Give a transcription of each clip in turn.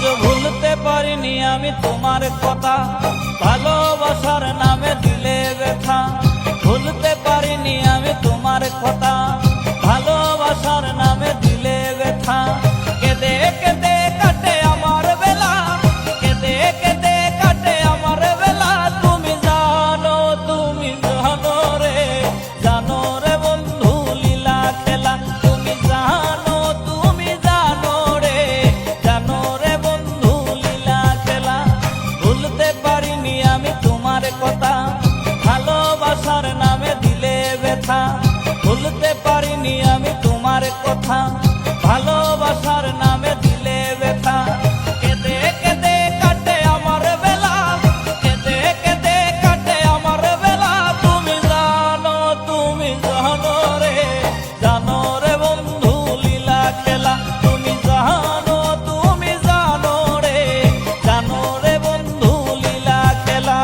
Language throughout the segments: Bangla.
আজও ভুলতে পারিনি আমি তোমার কথা, ভালোবাসার নামে দিলে ব্যথা। ভুলতে পারিনি আমি তোমার কথা, ভালোবাসার নামে দিলে ব্যথা। কেঁদে কেঁদে কাটে আমার বেলা, কেঁদে কেঁদে কাটে আমার বেলা। তুমি জানো রে, জানো রে বন্ধু লীলা খেলা। তুমি জানো রে, জানো রে বন্ধু লীলা খেলা। ভুলতে পারিনি আমি তোমার কথা, ভালোবাসার নামে দিলে ব্যথা। ভুলতে পারিনি আমি তোমার কথা, ভালোবাসার নামে দিলে ব্যথা। কেঁদে কেঁদে কাটে আমার বেলা, কেঁদে কেঁদে কাটে আমার বেলা। তুমি জানো রে, জানো রে বন্ধু লীলা খেলা। তুমি জানো রে, জানো রে বন্ধু লীলা খেলা।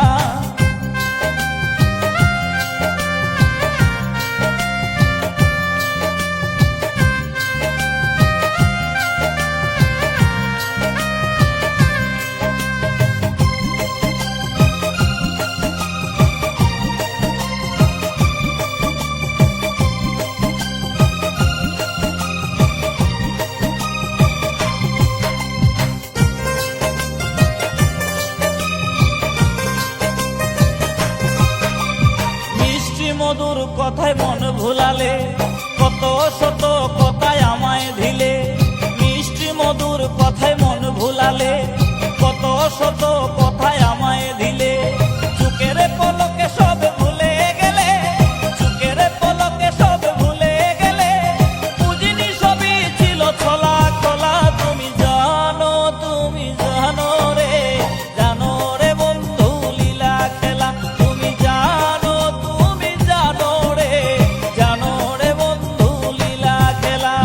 মধুর কথায় মন ভুলালে, কত শত কথায় আমায় দিলে। মিষ্টি মধুর কথায় মন ভুলালে, কত শত কথায় আমায় দিলে। চুকের পলকে সব ভুলে গেলে, চুকের পলকে সব ভুলে গেলে। বুঝিনি সবই ছিল ছলা খোলা। তুমি জানো রে, জানো রে বন্ধু লীলা খেলা। তুমি জানো রে, জানো রে বন্ধু লীলা খেলা।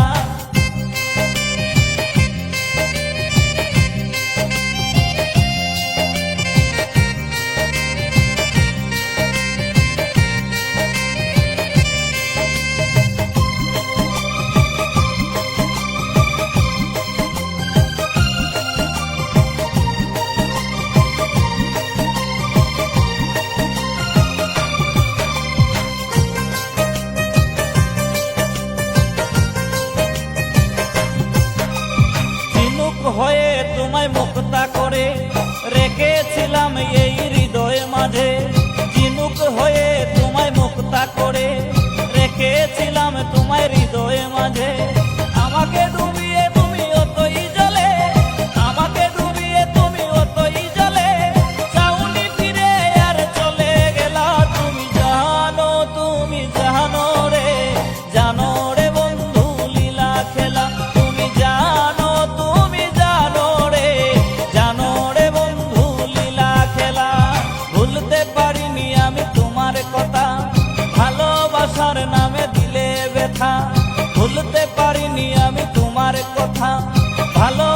হয়ে তোমায় মুক্তা করে রেখেছিলাম এই হৃদয় মাঝে। ঝিনুক হয়ে তোমায় মুক্তা করে রেখেছিলাম তোমায় হৃদয় মাঝে। আমাকে ডুবিয়ে তুমি অতই জলে, আমাকে ডুবিয়ে তুমি অতই জলে। চাউনি ফিরে আর চলে গেলা। তুমি জানো রে, জানো রে বন্ধু লীলা খেলা। তুমি জানো রে, জানো রে বন্ধু লীলা খেলা। ভুলতে পারিনি আমি তোমার কথা, ভালোবাসার নামে দিলে ব্যথা। ভুলতে পারিনি আমি তোমার কথা, ভালো